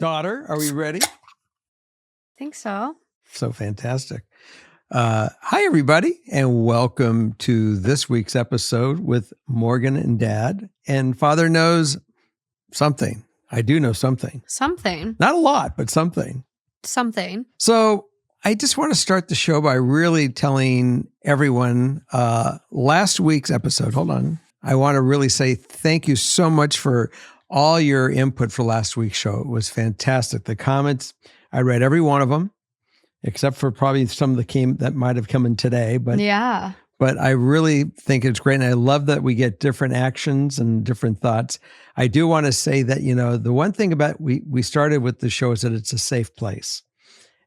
daughter. Are we ready? Think so. So fantastic. Hi, everybody, and welcome to this week's episode with Morgan and Dad. And Father knows something. I do know something. Something. Not a lot, but something. Something. So I just want to start the show by really telling everyone last week's episode. Hold on. I want to really say thank you so much for all your input for last week's show. It was fantastic. The comments, I read every one of them, except for probably some of the that might have come in today. But yeah. But I really think it's great. And I love that we get different actions and different thoughts. I do want to say that, the one thing about we started with the show is that it's a safe place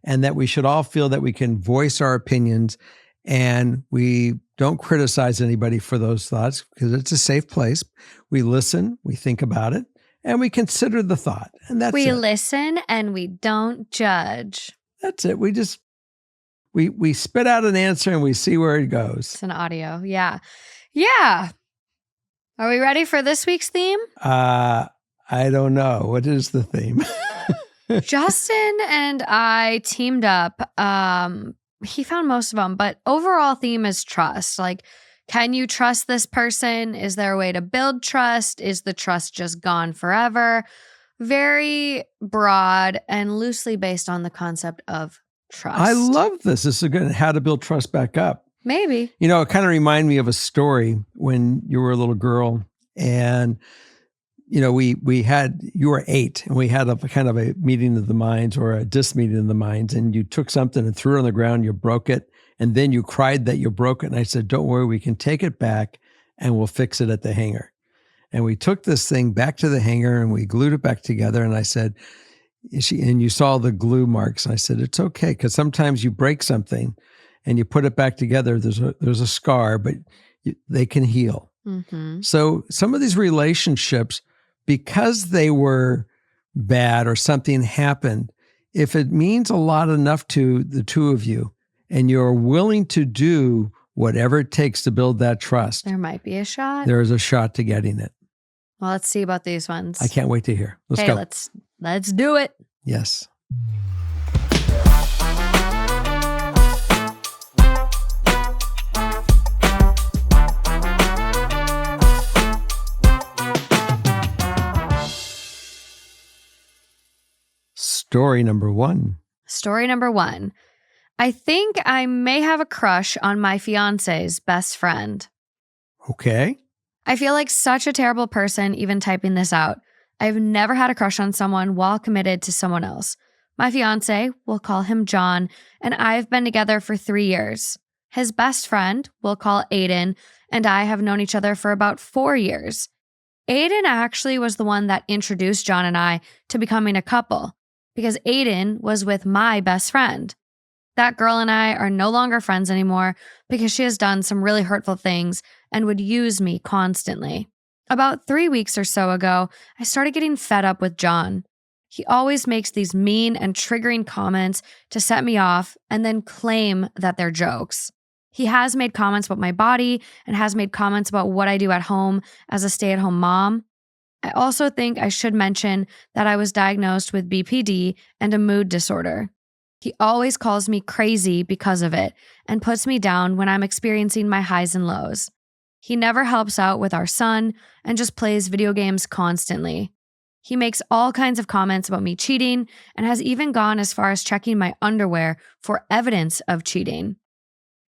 and that we should all feel that we can voice our opinions and we don't criticize anybody for those thoughts because it's a safe place. We listen, we think about it, and we consider the thought. And that's it. We listen and we don't judge. That's it. We just, we spit out an answer and we see where it goes. It's an audio. Yeah. Yeah. Are we ready for this week's theme? I don't know. What is the theme? Justin and I teamed up. He found most of them, but overall theme is trust. Like, can you trust this person? Is there a way to build trust? Is the trust just gone forever? Very broad and loosely based on the concept of trust. I love this. This is good. How to build trust back up. Maybe. It kind of reminded me of a story when you were a little girl and, you were 8 and we had a kind of a meeting of the minds or a dis meeting of the minds and you took something and threw it on the ground, you broke it. And then you cried that you broke it. And I said, don't worry, we can take it back and we'll fix it at the hangar. And we took this thing back to the hangar and we glued it back together. And I said, and you saw the glue marks. And I said, it's okay. Because sometimes you break something and you put it back together. There's a scar, but they can heal. Mm-hmm. So some of these relationships, because they were bad or something happened, if it means a lot enough to the two of you and you're willing to do whatever it takes to build that trust, there might be a shot. There is a shot to getting it. Well, let's see about these ones. I can't wait to hear. Let's go. Let's do it. Yes. Story number one. Story number one. I think I may have a crush on my fiance's best friend. Okay. I feel like such a terrible person even typing this out. I've never had a crush on someone while committed to someone else. My fiance, we'll call him John, and I've been together for 3 years. His best friend, we'll call Aiden, and I have known each other for about 4 years. Aiden actually was the one that introduced John and I to becoming a couple, because Aiden was with my best friend. That girl and I are no longer friends anymore because she has done some really hurtful things and would use me constantly. About 3 weeks or so ago, I started getting fed up with John. He always makes these mean and triggering comments to set me off and then claim that they're jokes. He has made comments about my body and has made comments about what I do at home as a stay-at-home mom. I also think I should mention that I was diagnosed with BPD and a mood disorder. He always calls me crazy because of it and puts me down when I'm experiencing my highs and lows. He never helps out with our son and just plays video games constantly. He makes all kinds of comments about me cheating and has even gone as far as checking my underwear for evidence of cheating.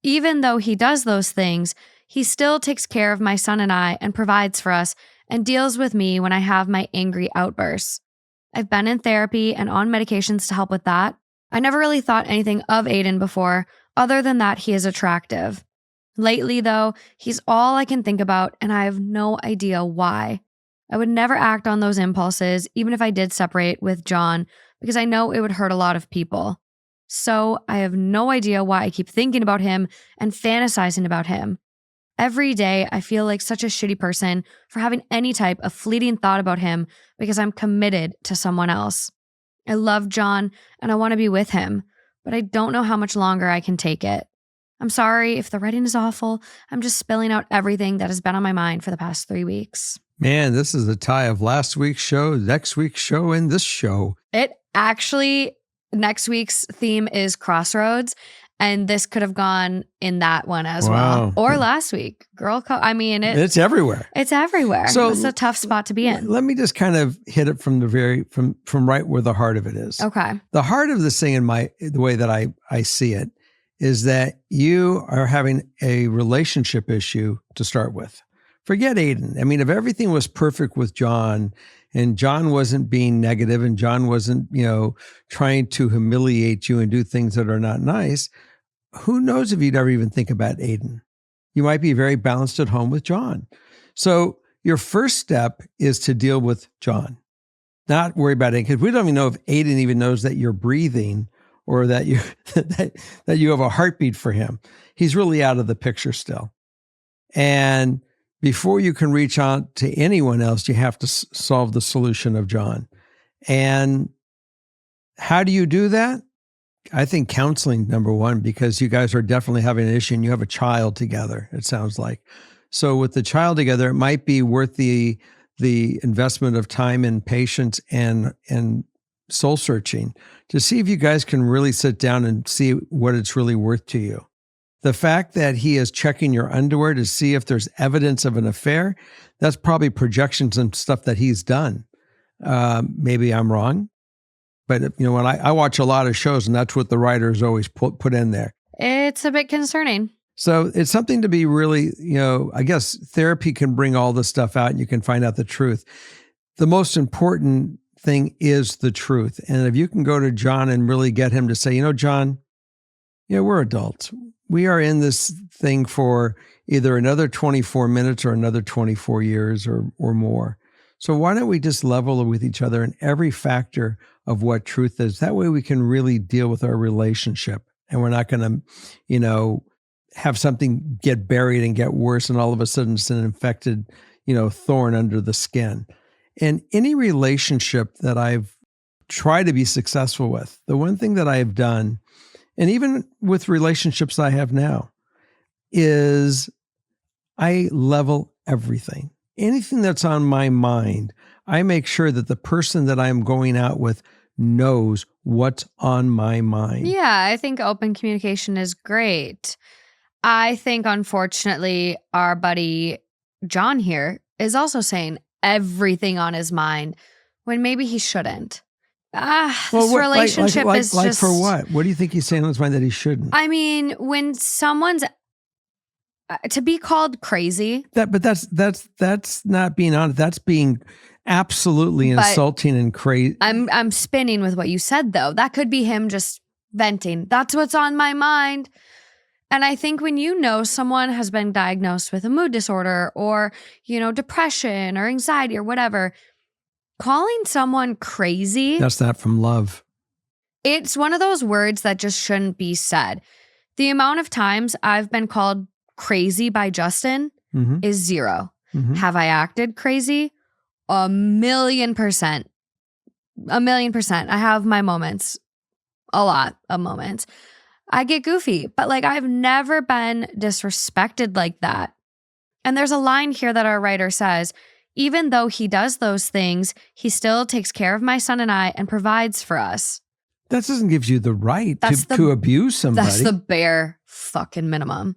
Even though he does those things, he still takes care of my son and I and provides for us and deals with me when I have my angry outbursts. I've been in therapy and on medications to help with that. I never really thought anything of Aiden before, other than that he is attractive. Lately, though, he's all I can think about, and I have no idea why. I would never act on those impulses, even if I did separate with John, because I know it would hurt a lot of people. So I have no idea why I keep thinking about him and fantasizing about him. Every day, I feel like such a shitty person for having any type of fleeting thought about him because I'm committed to someone else. I love John and I want to be with him, but I don't know how much longer I can take it. I'm sorry if the writing is awful. I'm just spilling out everything that has been on my mind for the past 3 weeks. Man, this is a tie of last week's show, next week's show, and this show. It actually, next week's theme is crossroads. And this could have gone in that one as well. Or last week. It's everywhere. It's everywhere. So it's a tough spot to be in. Let me just kind of hit it from from right where the heart of it is. Okay. The heart of this thing the way that I see it is that you are having a relationship issue to start with. Forget Aiden. I mean, if everything was perfect with John and John wasn't being negative and John wasn't, trying to humiliate you and do things that are not nice, who knows if you'd ever even think about Aiden? You might be very balanced at home with John. So your first step is to deal with John, not worry about Aiden, because we don't even know if Aiden even knows that you're breathing or that you that you have a heartbeat for him. He's really out of the picture still. And before you can reach out to anyone else, you have to solve the solution of John. And how do you do that? I think counseling, number one, because you guys are definitely having an issue and you have a child together, it sounds like. So with the child together, it might be worth the investment of time and patience and soul searching to see if you guys can really sit down and see what it's really worth to you. The fact that he is checking your underwear to see if there's evidence of an affair, that's probably projections and stuff that he's done. Maybe I'm wrong, but when I watch a lot of shows, and that's what the writers always put in there. It's a bit concerning. So it's something to be really, I guess therapy can bring all this stuff out and you can find out the truth. The most important thing is the truth. And if you can go to John and really get him to say, John, we're adults. We are in this thing for either another 24 minutes or another 24 years or more. So why don't we just level with each other in every factor of what truth is? That way we can really deal with our relationship and we're not going to, have something get buried and get worse and all of a sudden it's an infected, thorn under the skin. And any relationship that I've tried to be successful with, the one thing that I've done, and even with relationships I have now, is I level everything. Anything that's on my mind, I make sure that the person that I'm going out with knows what's on my mind. Yeah, I think open communication is great. I think, unfortunately, our buddy John here is also saying everything on his mind when maybe he shouldn't. This relationship is just... Like for what? What do you think he's saying on his mind that he shouldn't? I mean, when someone's... to be called crazy... But that's not being honest. That's being absolutely insulting and crazy. I'm spinning with what you said, though. That could be him just venting. That's what's on my mind. And I think when someone has been diagnosed with a mood disorder or, depression or anxiety or whatever, calling someone crazy... That's not from love. It's one of those words that just shouldn't be said. The amount of times I've been called crazy by Justin is 0. Mm-hmm. Have I acted crazy? 1,000,000%. 1,000,000%. I have my moments. A lot of moments. I get goofy, but I've never been disrespected like that. And there's a line here that our writer says, even though he does those things, he still takes care of my son and I and provides for us. That doesn't give you the right to abuse somebody. That's the bare fucking minimum.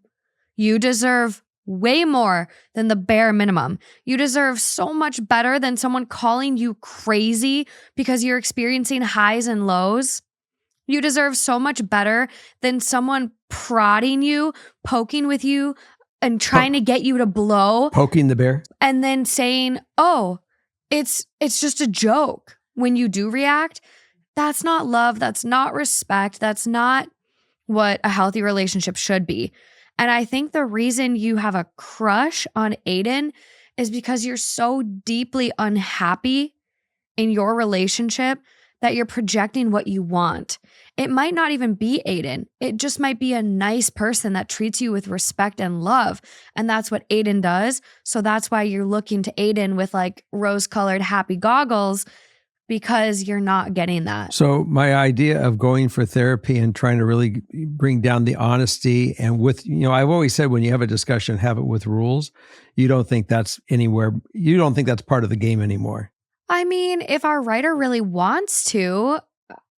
You deserve way more than the bare minimum. You deserve so much better than someone calling you crazy because you're experiencing highs and lows. You deserve so much better than someone prodding you, poking with you, and trying to get you to blow. Poking the bear. And then saying, oh, it's just a joke when you do react. That's not love. That's not respect. That's not what a healthy relationship should be. And I think the reason you have a crush on Aiden is because you're so deeply unhappy in your relationship that you're projecting what you want. It might not even be Aiden. It just might be a nice person that treats you with respect and love. And that's what Aiden does. So that's why you're looking to Aiden with rose-colored happy goggles because you're not getting that. So my idea of going for therapy and trying to really bring down the honesty and with, I've always said when you have a discussion, have it with rules. You don't think that's part of the game anymore. I mean, if our writer really wants to,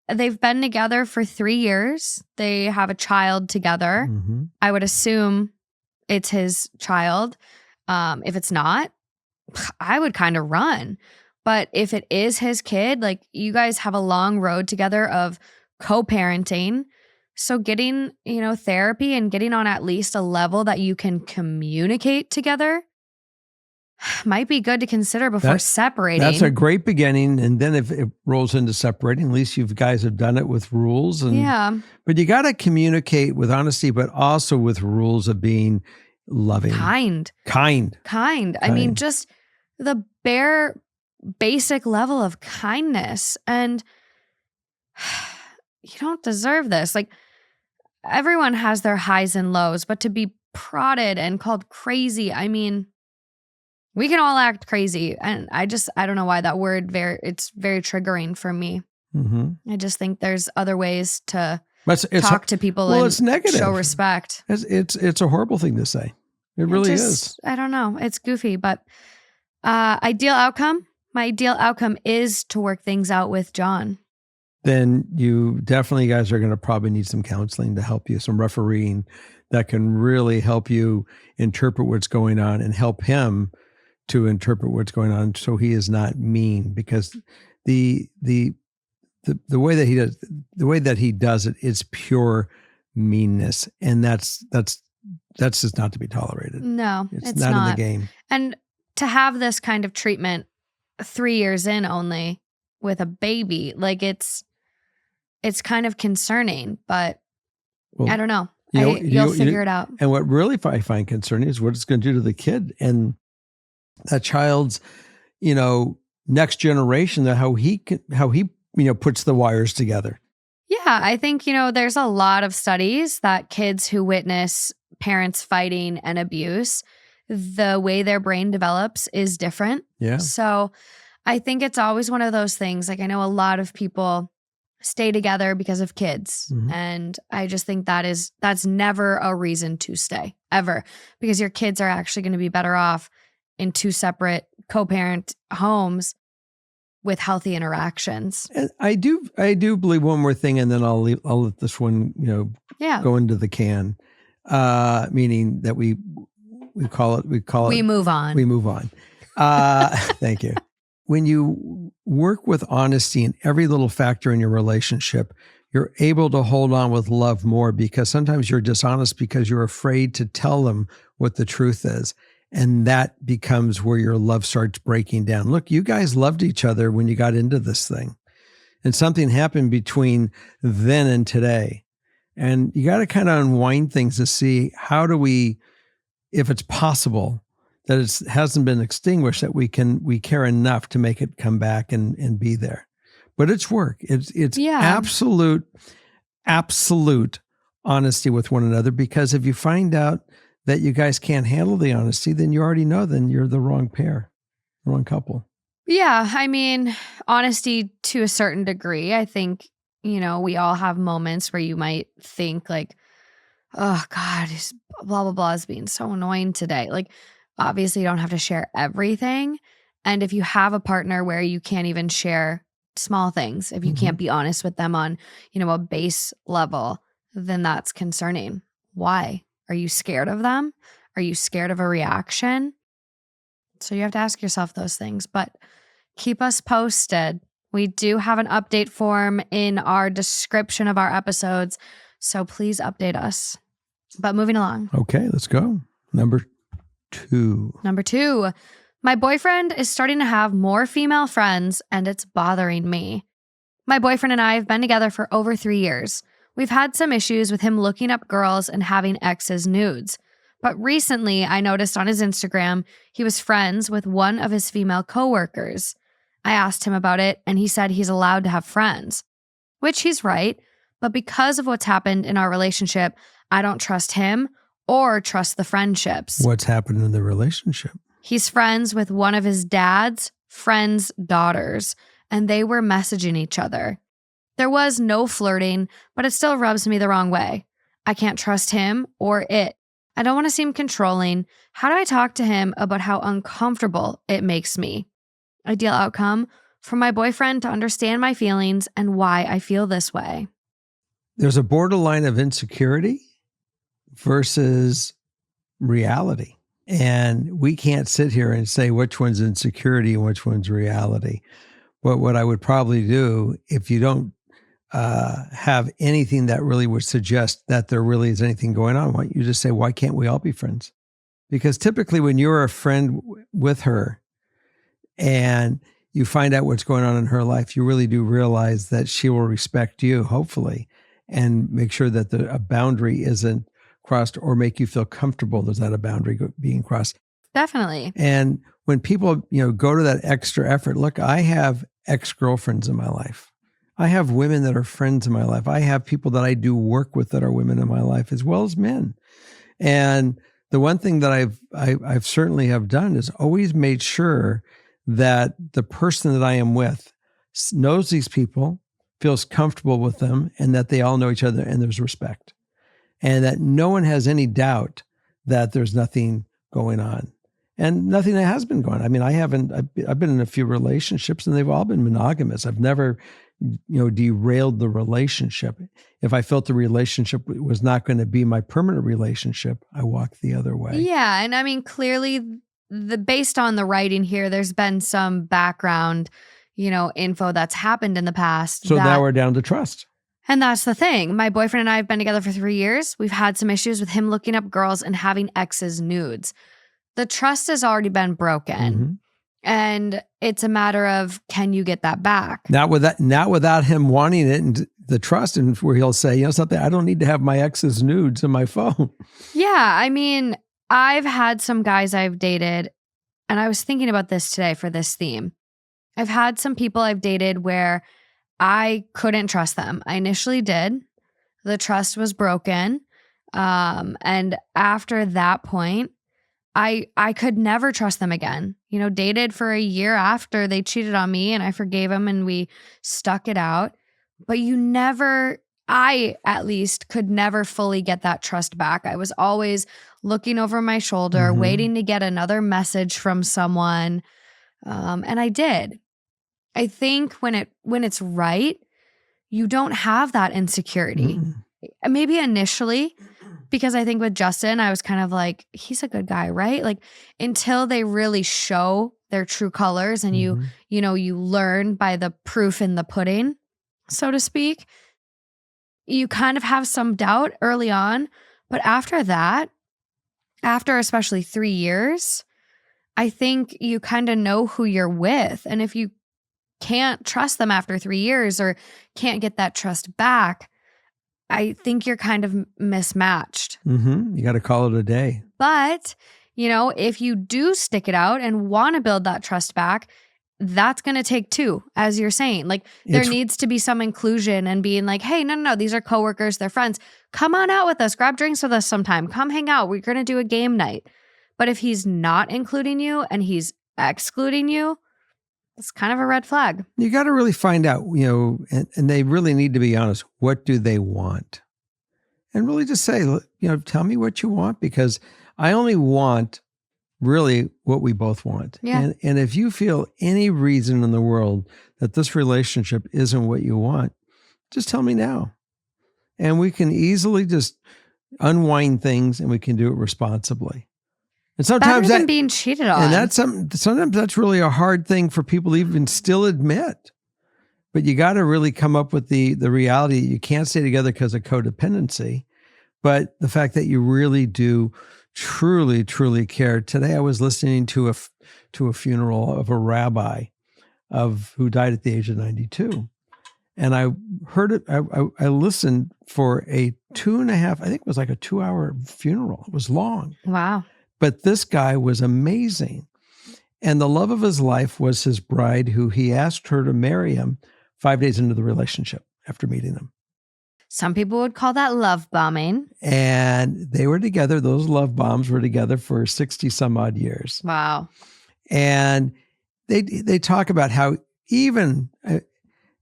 they've been together for 3 years. They have a child together. Mm-hmm. I would assume it's his child. If it's not, I would kind of run. But if it is his kid, like you guys have a long road together of co-parenting. So getting, therapy and getting on at least a level that you can communicate together might be good to consider before separating. That's a great beginning. And then if it rolls into separating, at least you guys have done it with rules. Yeah. But you got to communicate with honesty, but also with rules of being loving. Kind. I mean, just the bare basic level of kindness. And you don't deserve this. Like everyone has their highs and lows, but to be prodded and called crazy, I mean, we can all act crazy. And I don't know why that word it's very triggering for me. Mm-hmm. I just think there's other ways to it's talk to people and it's negative. Show respect. It's a horrible thing to say. It really is. I don't know. It's goofy, but ideal outcome. My ideal outcome is to work things out with John. Then you definitely guys are going to probably need some counseling to help you, some refereeing that can really help you interpret what's going on and help him to interpret what's going on so he is not mean, because the way that he does it is pure meanness, and that's just not to be tolerated. No, it's not in the game. And to have this kind of treatment 3 years in only with a baby, like it's kind of concerning, but I don't know. You'll figure it out. And what really I find concerning is what it's going to do to the kid and that child's, next generation, that how he puts the wires together. Yeah, I think, there's a lot of studies that kids who witness parents fighting and abuse, the way their brain develops is different. Yeah. So I think it's always one of those things. Like I know a lot of people stay together because of kids. Mm-hmm. And I just think that's never a reason to stay ever, because your kids are actually going to be better off in 2 separate co-parent homes with healthy interactions. And I do believe one more thing, and then I'll let this one, go into the can. Meaning that we move on. Thank you. When you work with honesty in every little factor in your relationship, you're able to hold on with love more, because sometimes you're dishonest because you're afraid to tell them what the truth is. And that becomes where your love starts breaking down. Look, you guys loved each other when you got into this thing, and something happened between then and today. And you got to kind of unwind things to see how do we, if it's possible, that it hasn't been extinguished, that we care enough to make it come back and be there. But it's work. It's absolute honesty with one another, because if you find out that you guys can't handle the honesty, then you already know then you're the wrong pair, wrong couple. Yeah. I mean, honesty to a certain degree. I think, we all have moments where you might think like, oh God, blah, blah, blah is being so annoying today. Like, obviously you don't have to share everything. And if you have a partner where you can't even share small things, if you can't be honest with them on, a base level, then that's concerning. Why? Are you scared of them? Are you scared of a reaction? So you have to ask yourself those things, but keep us posted. We do have an update form in our description of our episodes, so please update us. But moving along. Okay, let's go. Number two. My boyfriend is starting to have more female friends, and it's bothering me. My boyfriend and I have been together for over 3 years. We've had some issues with him looking up girls and having exes' nudes. But recently, I noticed on his Instagram, he was friends with one of his female coworkers. I asked him about it, and he said he's allowed to have friends. Which he's right, but because of what's happened in our relationship, I don't trust him or trust the friendships. What's happened in the relationship? He's friends with one of his dad's friends' daughters, and they were messaging each other. There was no flirting, but it still rubs me the wrong way. I can't trust him or it. I don't want to seem controlling. How do I talk to him about how uncomfortable it makes me? Ideal outcome for my boyfriend to understand my feelings and why I feel this way. There's a borderline of insecurity versus reality. And we can't sit here and say which one's insecurity and which one's reality. But what I would probably do, if you don't have anything that really would suggest that there really is anything going on, why don't you just say, why can't we all be friends? Because typically when you're a friend with her and you find out what's going on in her life, you really do realize that she will respect you, hopefully, and make sure that a boundary isn't crossed or make you feel comfortable there's not a boundary being crossed. Definitely. And when people, go to that extra effort, look, I have ex-girlfriends in my life. I have women that are friends in my life. I have people that I do work with that are women in my life, as well as men. And the one thing that I've certainly have done is always made sure that the person that I am with knows these people, feels comfortable with them, and that they all know each other and there's respect. And that no one has any doubt that there's nothing going on. And nothing that has been going on. I mean, I've been in a few relationships and they've all been monogamous. I've never, derailed the relationship. If I felt the relationship was not going to be my permanent relationship, I walked the other way. Yeah. And I mean, clearly, based on the writing here, there's been some background, info that's happened in the past. So now we're down to trust. And that's the thing. My boyfriend and I have been together for 3 years. We've had some issues with him looking up girls and having exes' nudes. The trust has already been broken. Mm-hmm. And it's a matter of, can you get that back? Not without him wanting it and the trust, and where he'll say, something, I don't need to have my ex's nudes in my phone. Yeah. I mean, I've had some guys I've dated, and I was thinking about this today for this theme. I've had some people I've dated where I couldn't trust them. I initially did. The trust was broken. And after that point, I could never trust them again. Dated for a year after they cheated on me, and I forgave them and we stuck it out. But I at least could never fully get that trust back. I was always looking over my shoulder, waiting to get another message from someone. And I did. I think when it's right, you don't have that insecurity. Mm-hmm. Maybe initially, because I think with Justin, I was kind of like, he's a good guy, right? Like, until they really show their true colors and you learn by the proof in the pudding, so to speak, you kind of have some doubt early on. But after that, after especially 3 years, I think you kind of know who you're with. And if you can't trust them after 3 years or can't get that trust back, I think you're kind of mismatched. Mm-hmm. You got to call it a day. But, if you do stick it out and want to build that trust back, that's going to take two, as you're saying. Like, there needs to be some inclusion and being like, hey, no, these are coworkers, they're friends. Come on out with us, grab drinks with us sometime. Come hang out. We're going to do a game night. But if he's not including you and he's excluding you, it's kind of a red flag. You got to really find out, and they really need to be honest. What do they want? And really just say, tell me what you want, because I only want really what we both want. Yeah. And if you feel any reason in the world that this relationship isn't what you want, just tell me now. And we can easily just unwind things and we can do it responsibly. And sometimes better than being cheated on. And sometimes that's really a hard thing for people to even still admit. But you got to really come up with the reality. You can't stay together because of codependency, but the fact that you really do truly, truly care. Today, I was listening to a funeral of a rabbi who died at the age of 92. And I heard it, I listened for a 2.5, I think it was like a 2-hour funeral. It was long. Wow. But this guy was amazing. And the love of his life was his bride, who he asked her to marry him 5 days into the relationship after meeting him. Some people would call that love bombing. And they were together. Those love bombs were together for 60 some odd years. Wow. And they talk about how even, and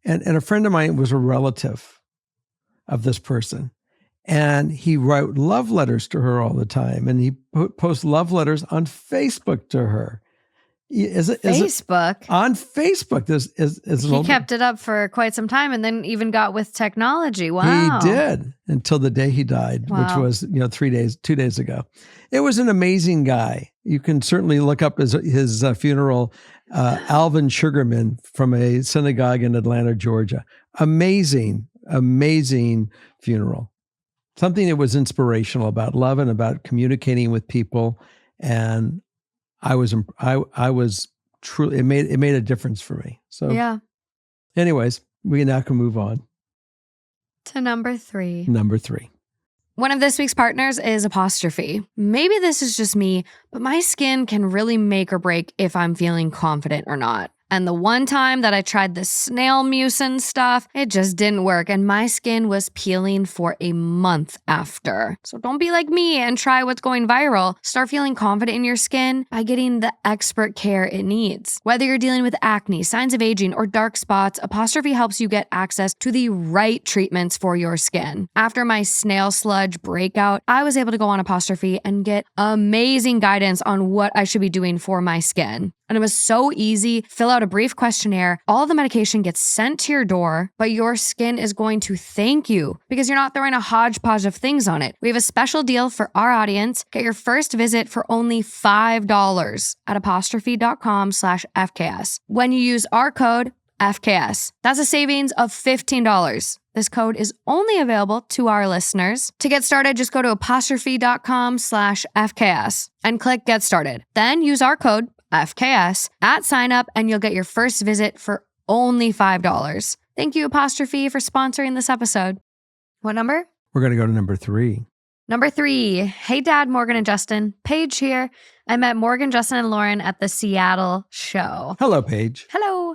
a friend of mine was a relative of this person. And he wrote love letters to her all the time. And he posts love letters on Facebook to her. Facebook? On Facebook. He kept it up for quite some time and then even got with technology. Wow. He did until the day he died, which was 2 days ago. It was an amazing guy. You can certainly look up his funeral, Alvin Sugarman from a synagogue in Atlanta, Georgia. Amazing funeral. Something that was inspirational about love and about communicating with people. And I was truly, it made a difference for me. So yeah. Anyways, we now can move on to number 3. Number 3. One of this week's partners is Apostrophe. Maybe this is just me, but my skin can really make or break if I'm feeling confident or not. And the one time that I tried the snail mucin stuff, it just didn't work. And my skin was peeling for a month after. So don't be like me and try what's going viral. Start feeling confident in your skin by getting the expert care it needs. Whether you're dealing with acne, signs of aging, or dark spots, Apostrophe helps you get access to the right treatments for your skin. After my snail sludge breakout, I was able to go on Apostrophe and get amazing guidance on what I should be doing for my skin. And it was so easy. Fill out a brief questionnaire. All the medication gets sent to your door, but your skin is going to thank you because you're not throwing a hodgepodge of things on it. We have a special deal for our audience. Get your first visit for only $5 at apostrophe.com/FKS. When you use our code FKS, that's a savings of $15. This code is only available to our listeners. To get started, just go to apostrophe.com/FKS and click Get Started. Then use our code FKS at sign up and you'll get your first visit for only $5. Thank you, Apostrophe, for sponsoring this episode. What number? We're going to go to number 3. Number 3. Hey, Dad, Morgan and Justin. Paige here. I met Morgan, Justin, and Lauren at the Seattle show. Hello, Paige. Hello.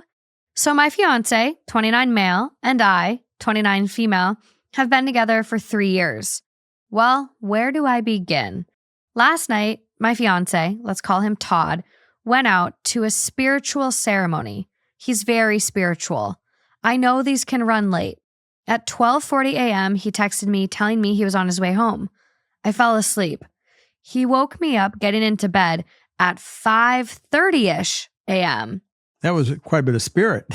So my fiance, 29 male, and I, 29 female, have been together for 3 years. Well, where do I begin? Last night, my fiance, let's call him Todd, went out to a spiritual ceremony. He's very spiritual. I know these can run late. At 12:40 a.m., he texted me telling me he was on his way home. I fell asleep. He woke me up getting into bed at 5:30-ish a.m. That was quite a bit of spirit.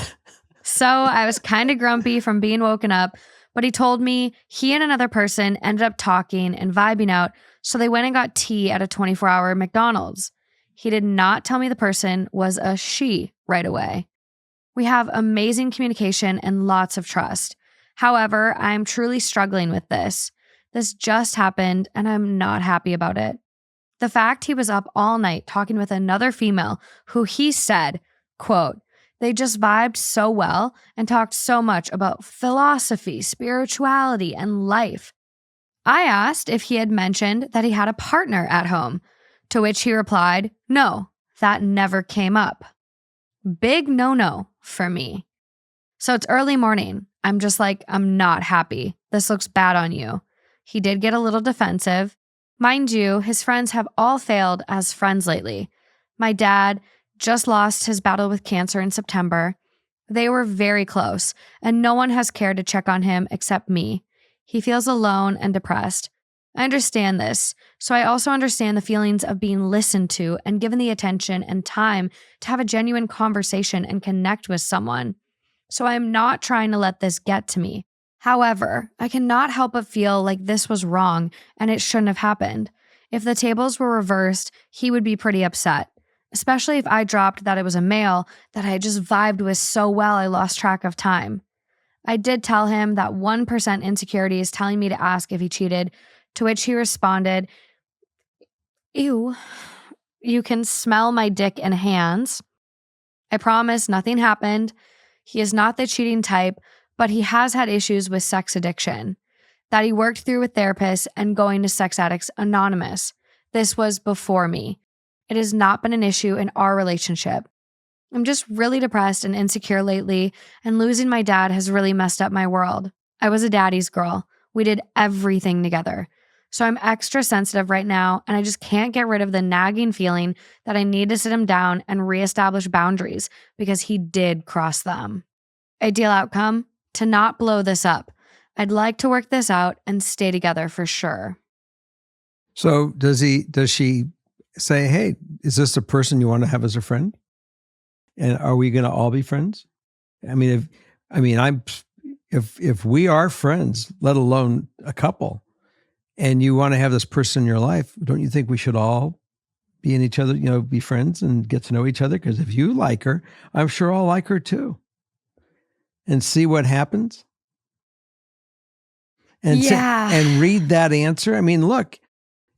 So I was kind of grumpy from being woken up, but he told me he and another person ended up talking and vibing out, so they went and got tea at a 24-hour McDonald's. He did not tell me the person was a she right away. We have amazing communication and lots of trust. However, I'm truly struggling with this. This just happened and I'm not happy about it. The fact he was up all night talking with another female who he said, quote, they just vibed so well and talked so much about philosophy, spirituality, and life. I asked if he had mentioned that he had a partner at home, to which he replied, no, that never came up. Big no-no for me. So it's early morning. I'm just like, I'm not happy. This looks bad on you. He did get a little defensive. Mind you, his friends have all failed as friends lately. My dad just lost his battle with cancer in September. They were very close, and no one has cared to check on him except me. He feels alone and depressed. I understand this, so I also understand the feelings of being listened to and given the attention and time to have a genuine conversation and connect with someone. So I am not trying to let this get to me. However, I cannot help but feel like this was wrong and it shouldn't have happened. If the tables were reversed, he would be pretty upset, especially if I dropped that it was a male that I had just vibed with so well I lost track of time. I did tell him that 1% insecurity is telling me to ask if he cheated, to which he responded, ew, you can smell my dick and hands. I promise nothing happened. He is not the cheating type, but he has had issues with sex addiction that he worked through with therapists and going to Sex Addicts Anonymous. This was before me. It has not been an issue in our relationship. I'm just really depressed and insecure lately, and losing my dad has really messed up my world. I was a daddy's girl. We did everything together. So I'm extra sensitive right now, and I just can't get rid of the nagging feeling that I need to sit him down and reestablish boundaries because he did cross them. Ideal outcome: to not blow this up. I'd like to work this out and stay together for sure. So does she say, hey, is this a person you want to have as a friend? And are we going to all be friends? I mean, if we are friends, let alone a couple, and you want to have this person in your life, don't you think we should all be in each other, be friends and get to know each other? Because if you like her, I'm sure I'll like her too. And see what happens. And and read that answer. I mean, look,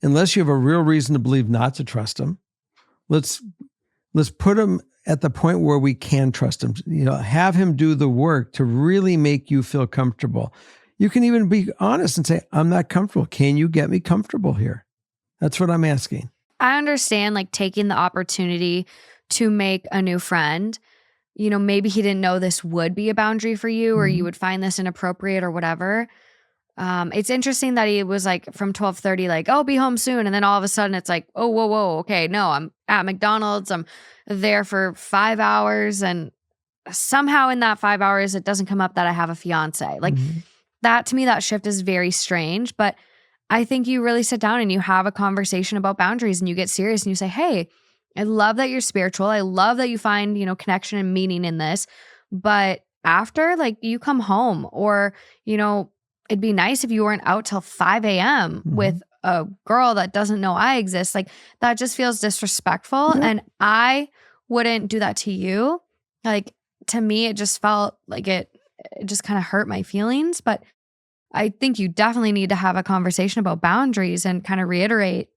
unless you have a real reason to believe not to trust him, let's put him at the point where we can trust him. Have him do the work to really make you feel comfortable. You can even be honest and say, I'm not comfortable. Can you get me comfortable here? That's what I'm asking. I understand taking the opportunity to make a new friend. Maybe he didn't know this would be a boundary for you, or you would find this inappropriate or whatever. It's interesting that he was from 12:30, oh, be home soon. And then all of a sudden it's oh, whoa. Okay. No, I'm at McDonald's. I'm there for 5 hours. And somehow in that 5 hours, it doesn't come up that I have a fiance. That, to me, that shift is very strange. But I think you really sit down and you have a conversation about boundaries and you get serious and you say, hey, I love that you're spiritual. I love that you find, connection and meaning in this. But after, you come home, or, it'd be nice if you weren't out till 5 a.m. with a girl that doesn't know I exist. That just feels disrespectful. Yeah. And I wouldn't do that to you. To me, it just felt like it just kind of hurt my feelings. But I think you definitely need to have a conversation about boundaries and kind of reiterate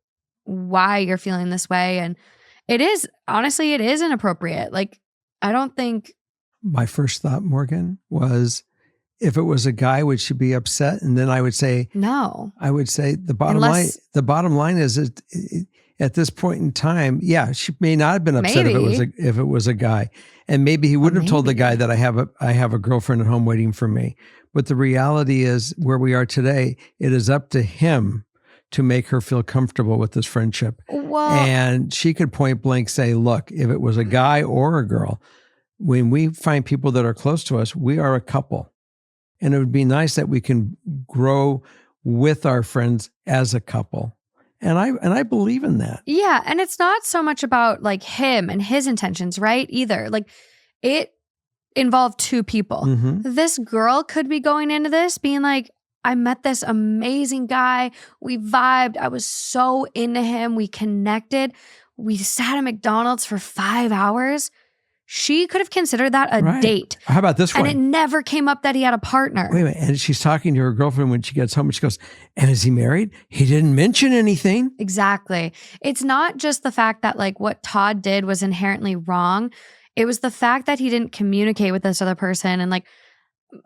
why you're feeling this way. And it is inappropriate. I don't think. My first thought, Morgan, was, if it was a guy, would she be upset? And then I would say, no. I would say the bottom line is at this point in time, yeah, she may not have been upset if it was a guy. And maybe he wouldn't have told the guy that I have a girlfriend at home waiting for me. But the reality is, where we are today, it is up to him to make her feel comfortable with this friendship. Well, and she could point blank say, look, if it was a guy or a girl, when we find people that are close to us, we are a couple. And it would be nice that we can grow with our friends as a couple. And I believe in that. Yeah. And it's not so much about him and his intentions, right? Either. It involved two people. This girl could be going into this being I met this amazing guy. We vibed. I was so into him. We connected. We sat at McDonald's for 5 hours. She could have considered that a date. How about this one? And it never came up that he had a partner. Wait a minute. And she's talking to her girlfriend when she gets home, and she goes, and is he married? He didn't mention anything. Exactly. It's not just the fact that what Todd did was inherently wrong. It was the fact that he didn't communicate with this other person and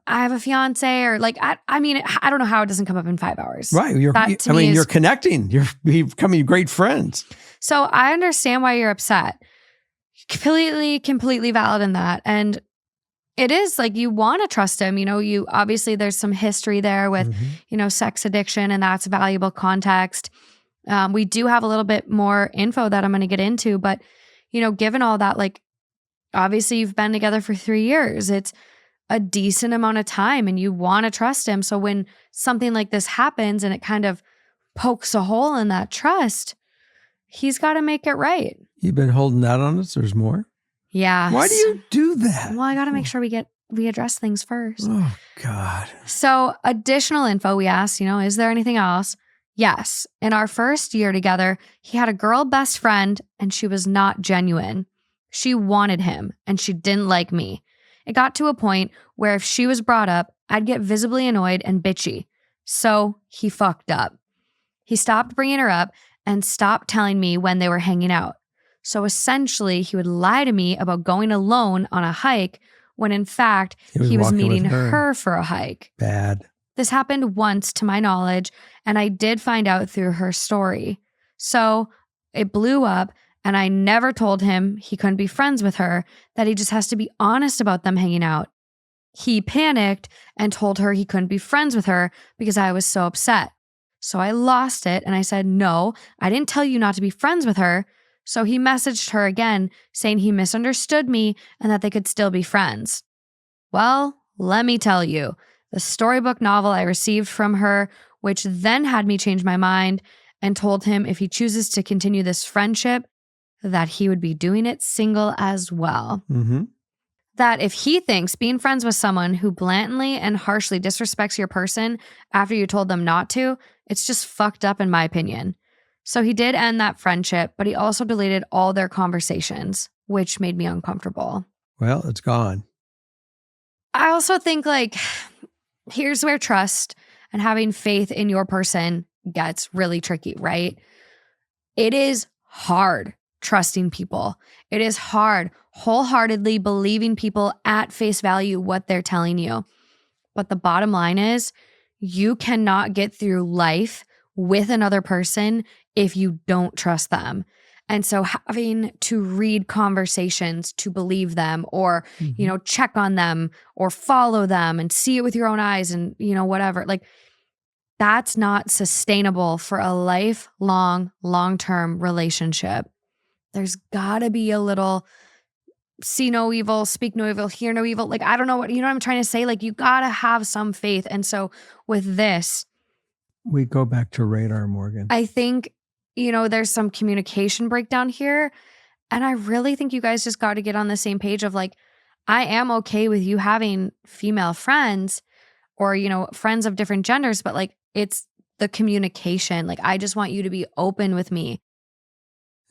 I have a fiance, or I mean, I don't know how it doesn't come up in 5 hours. Right. You're connecting. You're becoming great friends. So I understand why you're upset. Completely valid in that. And it is you want to trust him. You obviously, there's some history there with, sex addiction, and that's valuable context. We do have a little bit more info that I'm going to get into, but, given all that, obviously you've been together for 3 years. It's a decent amount of time and you want to trust him. So when something like this happens and it kind of pokes a hole in that trust, he's got to make it right. You've been holding out on us. There's more. Yeah. Why do you do that? Well, I got to make sure we address things first. Oh God. So additional info, we asked, is there anything else? Yes. In our first year together, he had a girl best friend and she was not genuine. She wanted him and she didn't like me. It got to a point where if she was brought up, I'd get visibly annoyed and bitchy. So he fucked up. He stopped bringing her up and stopped telling me when they were hanging out. So essentially, he would lie to me about going alone on a hike when in fact, he was meeting her for a hike. Bad. This happened once to my knowledge, and I did find out through her story. So it blew up, and I never told him he couldn't be friends with her, that he just has to be honest about them hanging out. He panicked and told her he couldn't be friends with her because I was so upset. So I lost it and I said, no, I didn't tell you not to be friends with her. So he messaged her again saying he misunderstood me and that they could still be friends. Well, let me tell you, the storybook novel I received from her, which then had me change my mind and told him if he chooses to continue this friendship, that he would be doing it single as well. Mm-hmm. That if he thinks being friends with someone who blatantly and harshly disrespects your person after you told them not to, it's just fucked up in my opinion. So he did end that friendship, but he also deleted all their conversations, which made me uncomfortable. Well, it's gone. I also think here's where trust and having faith in your person gets really tricky, right? It is hard trusting people. It is hard wholeheartedly believing people at face value what they're telling you. But the bottom line is you cannot get through life with another person if you don't trust them. And so having to read conversations to believe them or, check on them or follow them and see it with your own eyes and, whatever, that's not sustainable for a lifelong, long-term relationship. There's gotta be a little see no evil, speak no evil, hear no evil. I don't know what I'm trying to say? You gotta have some faith. And so with this, we go back to radar, Morgan. I think, there's some communication breakdown here. And I really think you guys just got to get on the same page of I am okay with you having female friends or, friends of different genders, but it's the communication. I just want you to be open with me.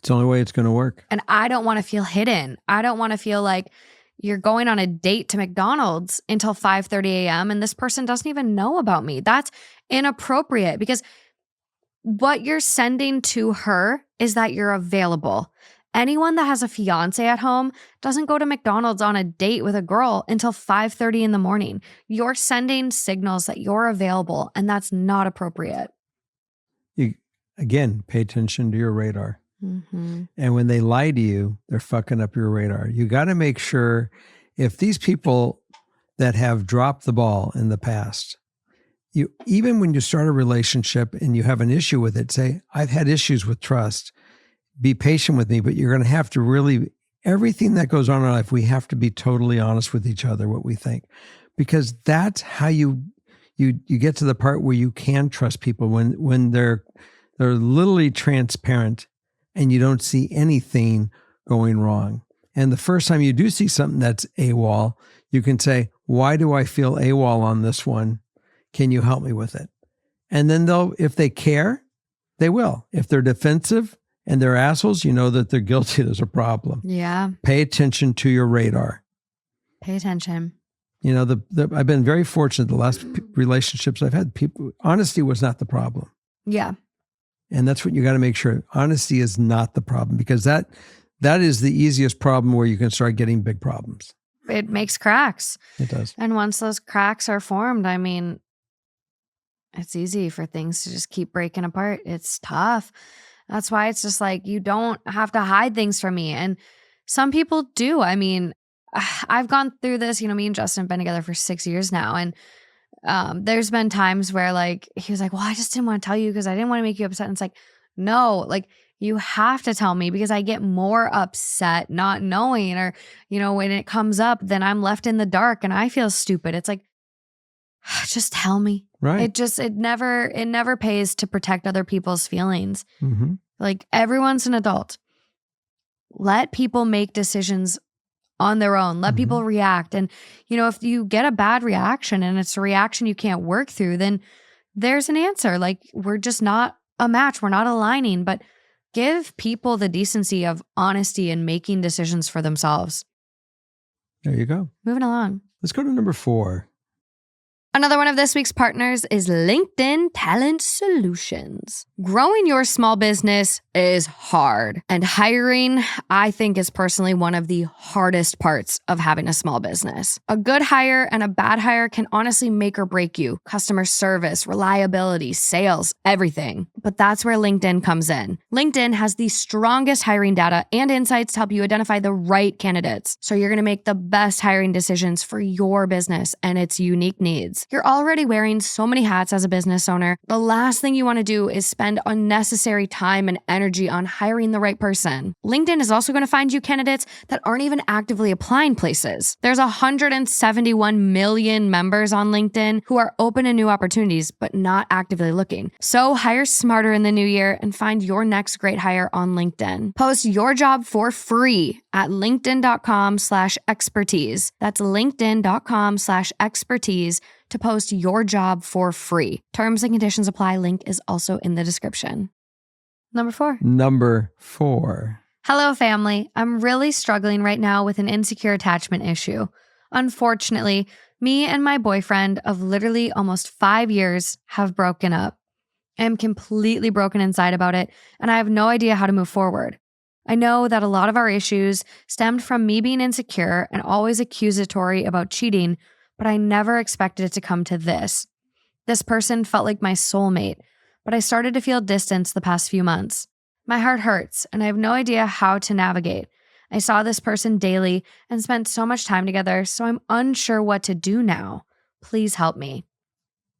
It's the only way it's going to work. And I don't want to feel hidden. I don't want to feel like you're going on a date to McDonald's until 5:30 a.m. and this person doesn't even know about me. That's inappropriate because what you're sending to her is that you're available. Anyone that has a fiance at home doesn't go to McDonald's on a date with a girl until 5:30 in the morning. You're sending signals that you're available, and that's not appropriate. Again, pay attention to your radar. Mm-hmm. And when they lie to you, they're fucking up your radar. You got to make sure if these people that have dropped the ball in the past, even when you start a relationship and you have an issue with it, say, I've had issues with trust. Be patient with me, but you're going to have to really, everything that goes on in our life, we have to be totally honest with each other, what we think, because that's how you get to the part where you can trust people when they're literally transparent and you don't see anything going wrong. And the first time you do see something that's AWOL, you can say, why do I feel AWOL on this one? Can you help me with it? And then if they care, they will. If they're defensive and they're assholes, you know that they're guilty. There's a problem. Yeah. Pay attention to your radar. Pay attention. I've been very fortunate. The last relationships I've had, honesty was not the problem. Yeah. And that's what you got to make sure. Honesty is not the problem because that is the easiest problem where you can start getting big problems. It makes cracks. It does. And once those cracks are formed, it's easy for things to just keep breaking apart. It's tough. That's why it's just you don't have to hide things from me. And some people do. I've gone through this, me and Justin have been together for 6 years now. And there's been times where he was like, well, I just didn't want to tell you because I didn't want to make you upset. And it's no, you have to tell me because I get more upset not knowing or, when it comes up, then I'm left in the dark and I feel stupid. It's just tell me. Right. It never pays to protect other people's feelings. Mm-hmm. Everyone's an adult. Let people make decisions on their own. Let people react. And, if you get a bad reaction and it's a reaction you can't work through, then there's an answer. We're just not a match. We're not aligning, but give people the decency of honesty and making decisions for themselves. There you go. Moving along. Let's go to number 4. Another one of this week's partners is LinkedIn Talent Solutions. Growing your small business is hard, and hiring, I think, is personally one of the hardest parts of having a small business. A good hire and a bad hire can honestly make or break you. Customer service, reliability, sales, everything. But that's where LinkedIn comes in. LinkedIn has the strongest hiring data and insights to help you identify the right candidates. So you're going to make the best hiring decisions for your business and its unique needs. needs. You're already wearing so many hats as a business owner. The last thing you want to do is spend unnecessary time and energy on hiring the right person. LinkedIn is also going to find you candidates that aren't even actively applying places. There's 171 million members on LinkedIn who are open to new opportunities, but not actively looking. So hire smarter in the new year and find your next great hire on LinkedIn. Post your job for free at linkedin.com/expertise. That's linkedin.com/expertise to post your job for free. Terms and conditions apply. Link is also in the description. Number 4. Hello, family. I'm really struggling right now with an insecure attachment issue. Unfortunately, me and my boyfriend of literally almost 5 years have broken up. I am completely broken inside about it, and I have no idea how to move forward. I know that a lot of our issues stemmed from me being insecure and always accusatory about cheating, but I never expected it to come to this. This person felt like my soulmate, but I started to feel distance the past few months. My heart hurts, and I have no idea how to navigate. I saw this person daily and spent so much time together, so I'm unsure what to do now. Please help me.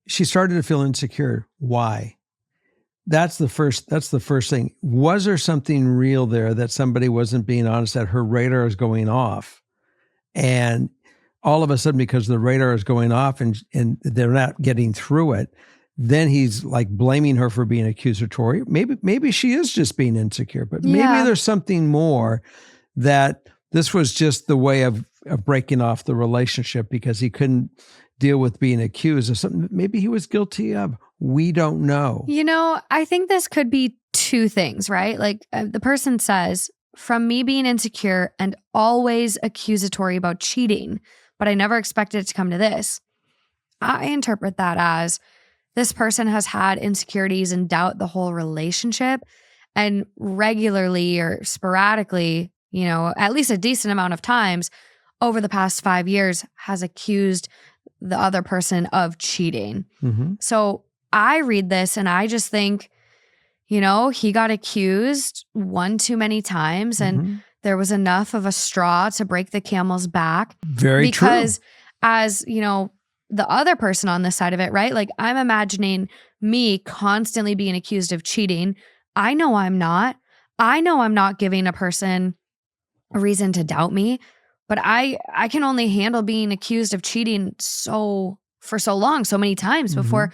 She started to feel insecure. Why? That's the first thing. Was there something real there that somebody wasn't being honest, that her radar is going off? And all of a sudden, because the radar is going off and they're not getting through it, then he's like blaming her for being accusatory. Maybe she is just being insecure, but maybe there's something more, that this was just the way of breaking off the relationship because he couldn't deal with being accused of something maybe he was guilty of. We don't know. I think this could be two things, right? Like the person says, from me being insecure and always accusatory about cheating, but I never expected it to come to this. I interpret that as this person has had insecurities and doubt the whole relationship, and regularly or sporadically, at least a decent amount of times over the past 5 years has accused the other person of cheating. Mm-hmm. So I read this and I just think, he got accused one too many times, and there was enough of a straw to break the camel's back. Very true. Because as, the other person on this side of it, right? Like I'm imagining me constantly being accused of cheating. I know I'm not. I know I'm not giving a person a reason to doubt me, but I can only handle being accused of cheating for so long, so many times before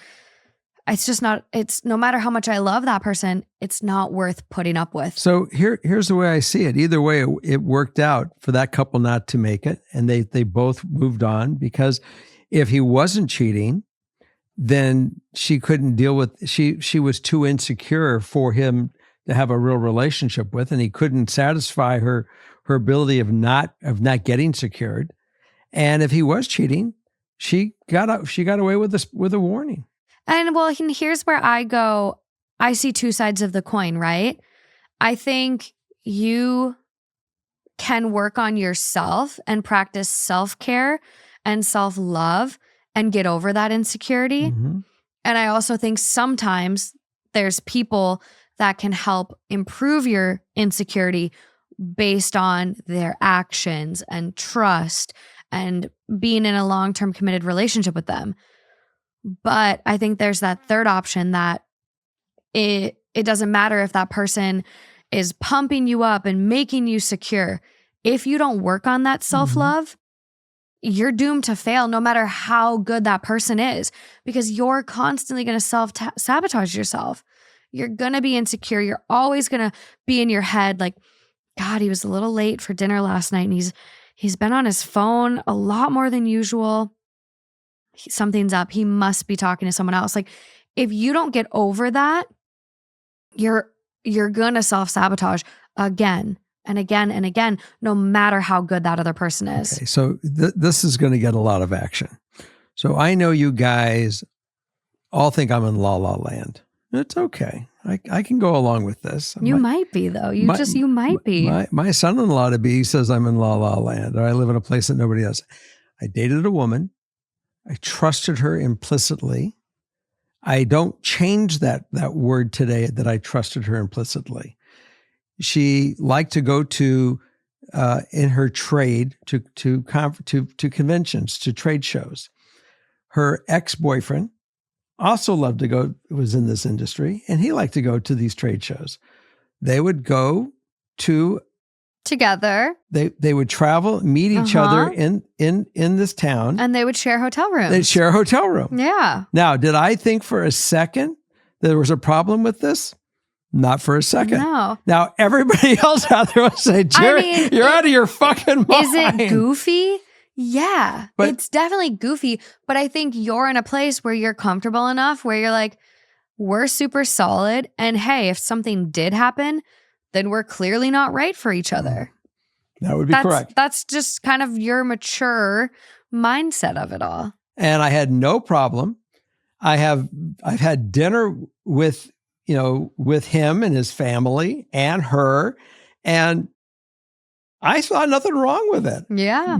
it's no matter how much I love that person, it's not worth putting up with. So here's the way I see it. Either way, it worked out for that couple not to make it, and they both moved on, because if he wasn't cheating, then she couldn't deal with, she was too insecure for him to have a real relationship with, and he couldn't satisfy her ability of not getting secured. And if he was cheating, she got away with a warning. And well, here's where I go. I see two sides of the coin, right? I think you can work on yourself and practice self-care and self-love and get over that insecurity. Mm-hmm. And I also think sometimes there's people that can help improve your insecurity based on their actions and trust and being in a long-term committed relationship with them. But I think there's that third option that it doesn't matter if that person is pumping you up and making you secure. If you don't work on that self-love, you're doomed to fail no matter how good that person is, because you're constantly going to self-sabotage yourself. You're going to be insecure. You're always going to be in your head like, God, he was a little late for dinner last night and he's been on his phone a lot more than usual. Something's up. He must be talking to someone else. Like if you don't get over that, you're going to self-sabotage again and again and again, no matter how good that other person is. Okay, so this is going to get a lot of action. So I know you guys all think I'm in la la land. It's okay. I can go along with this. You might be though. You might be. My son-in-law to be says I'm in la la land, or I live in a place that nobody else. I dated a woman. I trusted her implicitly. I don't change that word today, that I trusted her implicitly. She liked to go to in her trade to conventions, to trade shows. her ex-boyfriend also loved to go, was in this industry, and he liked to go to these trade shows. They would go to together. They would travel, meet each other in this town. And they would share hotel rooms. They'd share a hotel room. Yeah. Now, did I think for a second there was a problem with this? Not for a second. No. Now, everybody else out there will say, Jerry, you're out of your fucking mind. Is it goofy? Yeah, but it's definitely goofy. But I think you're in a place where you're comfortable enough where you're like, we're super solid. And hey, if something did happen, then we're clearly not right for each other. That would be correct. That's just kind of your mature mindset of it all. And I had no problem. I've had dinner with him and his family and her, and I saw nothing wrong with it. Yeah.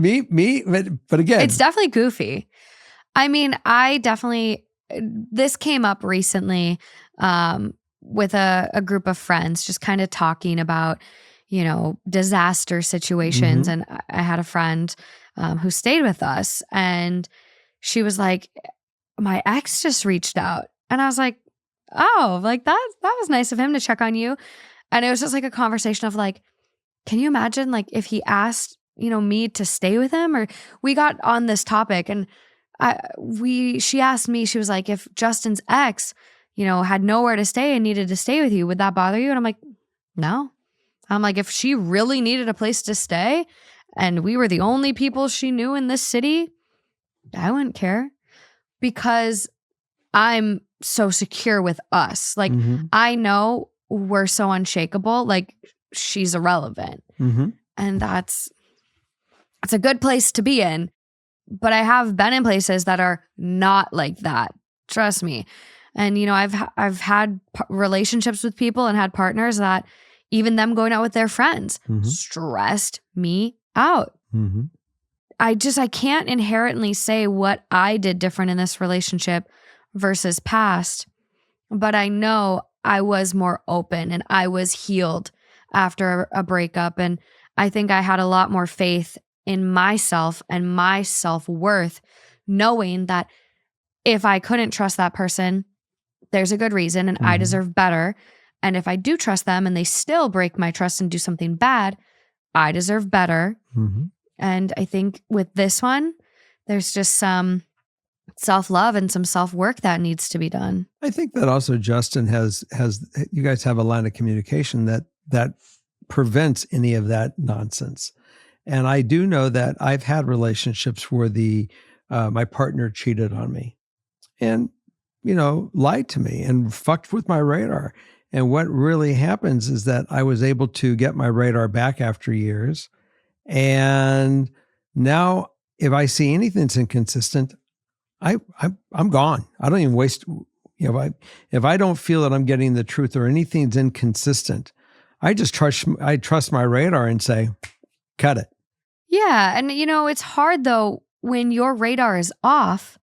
But again, it's definitely goofy. I mean, this came up recently with a group of friends, just kind of talking about, disaster situations. And I had a friend who stayed with us, and she was like, my ex just reached out. And I was like, oh, like that was nice of him to check on you. And it was just like a conversation of like, can you imagine like if he asked, me to stay with him? Or we got on this topic, and she asked me, she was like, if Justin's ex, had nowhere to stay and needed to stay with you, would that bother you? And I'm like, no. I'm like, if she really needed a place to stay and we were the only people she knew in this city, I wouldn't care, because I'm so secure with us. Like, I know we're so unshakable. Like, she's irrelevant. And that's a good place to be in. But I have been in places that are not like that. Trust me. And, I've had relationships with people and had partners that even them going out with their friends stressed me out. I can't inherently say what I did different in this relationship versus past, but I know I was more open and I was healed after a breakup. And I think I had a lot more faith in myself and my self-worth, knowing that if I couldn't trust that person, there's a good reason and I deserve better. And if I do trust them and they still break my trust and do something bad, I deserve better. And I think with this one, there's just some self-love and some self-work that needs to be done. I think that also Justin has you guys have a line of communication that prevents any of that nonsense. And I do know that I've had relationships where my partner cheated on me and, lied to me and fucked with my radar. And what really happens is that I was able to get my radar back after years. And now if I see anything that's inconsistent, I'm gone. I don't even waste, if I don't feel that I'm getting the truth or anything's inconsistent, I trust my radar and say, cut it. Yeah. And it's hard though, when your radar is off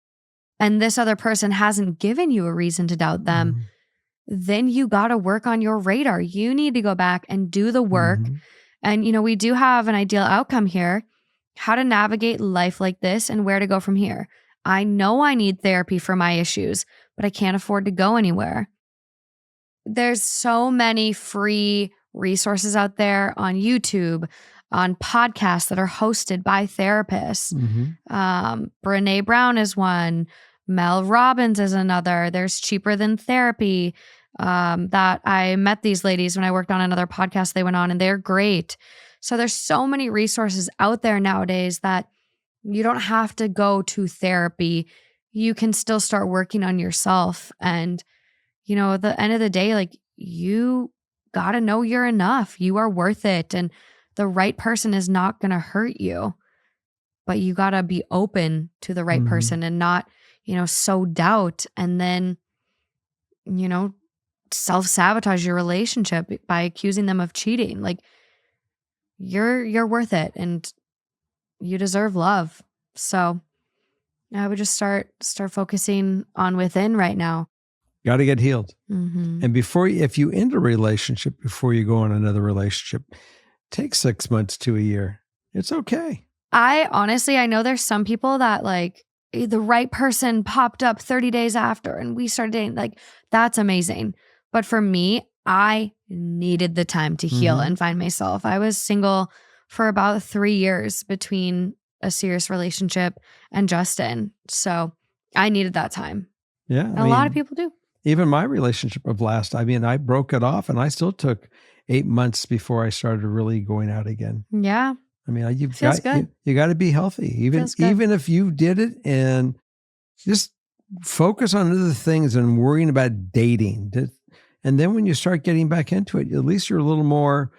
and this other person hasn't given you a reason to doubt them, then you got to work on your radar. You need to go back and do the work. And, we do have an ideal outcome here, how to navigate life like this and where to go from here. I know I need therapy for my issues, but I can't afford to go anywhere. There's so many free resources out there on YouTube, on podcasts that are hosted by therapists. Brené Brown is one. Mel Robbins is another. There's Cheaper Than Therapy. That I met these ladies when I worked on another podcast they went on, and they're great. So there's so many resources out there nowadays that you don't have to go to therapy. You can still start working on yourself. And, at the end of the day, like, you got to know you're enough. You are worth it. And the right person is not going to hurt you, but you got to be open to the right person and not, sow doubt and then, self-sabotage your relationship by accusing them of cheating. Like, you're worth it and you deserve love. So I would just start focusing on within right now. Got to get healed. And if you end a relationship, before you go on another relationship, take 6 months to a year. It's okay. I know there's some people that like, the right person popped up 30 days after and we started dating. Like, that's amazing. But for me, I needed the time to heal and find myself. I was single for about 3 years between a serious relationship and Justin. So I needed that time. Yeah. And a lot of people do. Even my relationship of last, I broke it off and I still took 8 months before I started really going out again. Yeah. You've Feels got good. you got to be healthy, even if you did it, and just focus on other things and worrying about dating. And then when you start getting back into it, at least you're a little more,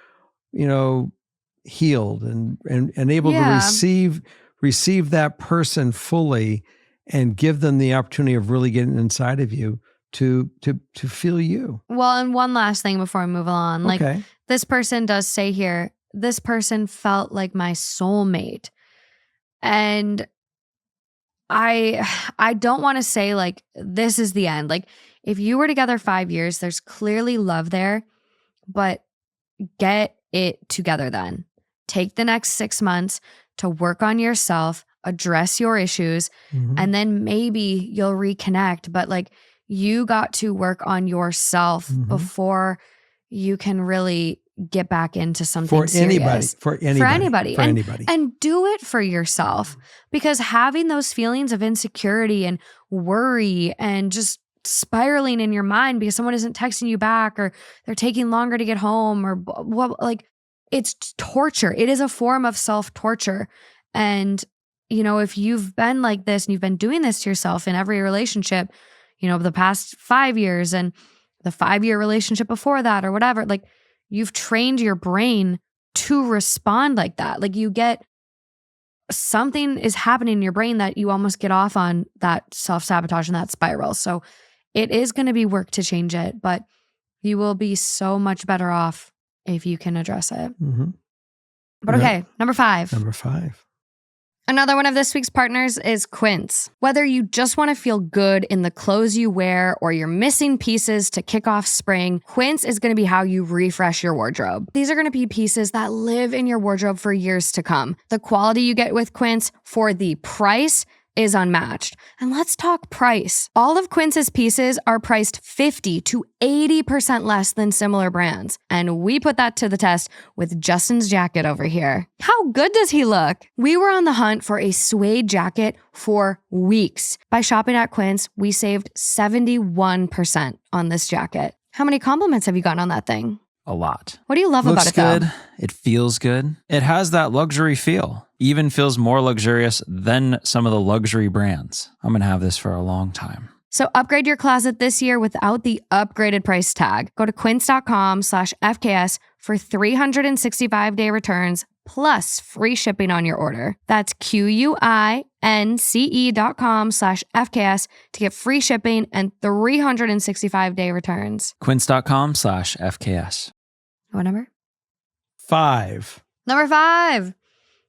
healed and able to receive that person fully and give them the opportunity of really getting inside of you to feel you. Well, and one last thing before we move on. Like, Okay. this person does say here, this person felt like my soulmate. And I don't want to say like this is the end. Like, if you were together 5 years, there's clearly love there, but get it together then. Take the next 6 months to work on yourself, address your issues, and then maybe you'll reconnect. But like, you got to work on yourself before you can really get back into something serious. For anybody. And do it for yourself, because having those feelings of insecurity and worry and just spiraling in your mind because someone isn't texting you back or they're taking longer to get home or what, like, it's torture. It is a form of self-torture. And, if you've been like this and you've been doing this to yourself in every relationship, the past 5 years and the 5-year relationship before that or whatever, like, you've trained your brain to respond like that. Like, you get something is happening in your brain that you almost get off on that self-sabotage and that spiral. So it is going to be work to change it, but you will be so much better off if you can address it. But okay, number 5. Another one of this week's partners is Quince. Whether you just want to feel good in the clothes you wear or you're missing pieces to kick off spring, Quince is going to be how you refresh your wardrobe. These are going to be pieces that live in your wardrobe for years to come. The quality you get with Quince for the price is unmatched. And let's talk price. All of Quince's pieces are priced 50 to 80% less than similar brands. And we put that to the test with Justin's jacket over here. How good does he look? We were on the hunt for a suede jacket for weeks. By shopping at Quince, we saved 71% on this jacket. How many compliments have you gotten on that thing? A lot. What do you love about it, though? Looks though? good. It feels good. It has that luxury feel. Even feels more luxurious than some of the luxury brands. I'm going to have this for a long time. So upgrade your closet this year without the upgraded price tag. Go to quince.com/FKS for 365-day returns plus free shipping on your order. That's QUINCE.com/FKS to get free shipping and 365-day returns. Quince.com/FKS. What number? 5. Number 5.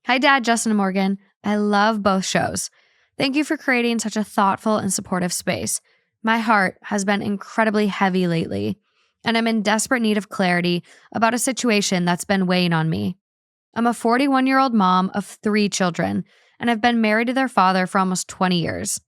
Hi, Dad, Justin and Morgan. I love both shows. Thank you for creating such a thoughtful and supportive space. My heart has been incredibly heavy lately, and I'm in desperate need of clarity about a situation that's been weighing on me. I'm a 41-year-old mom of 3 children, and I've been married to their father for almost 20 years.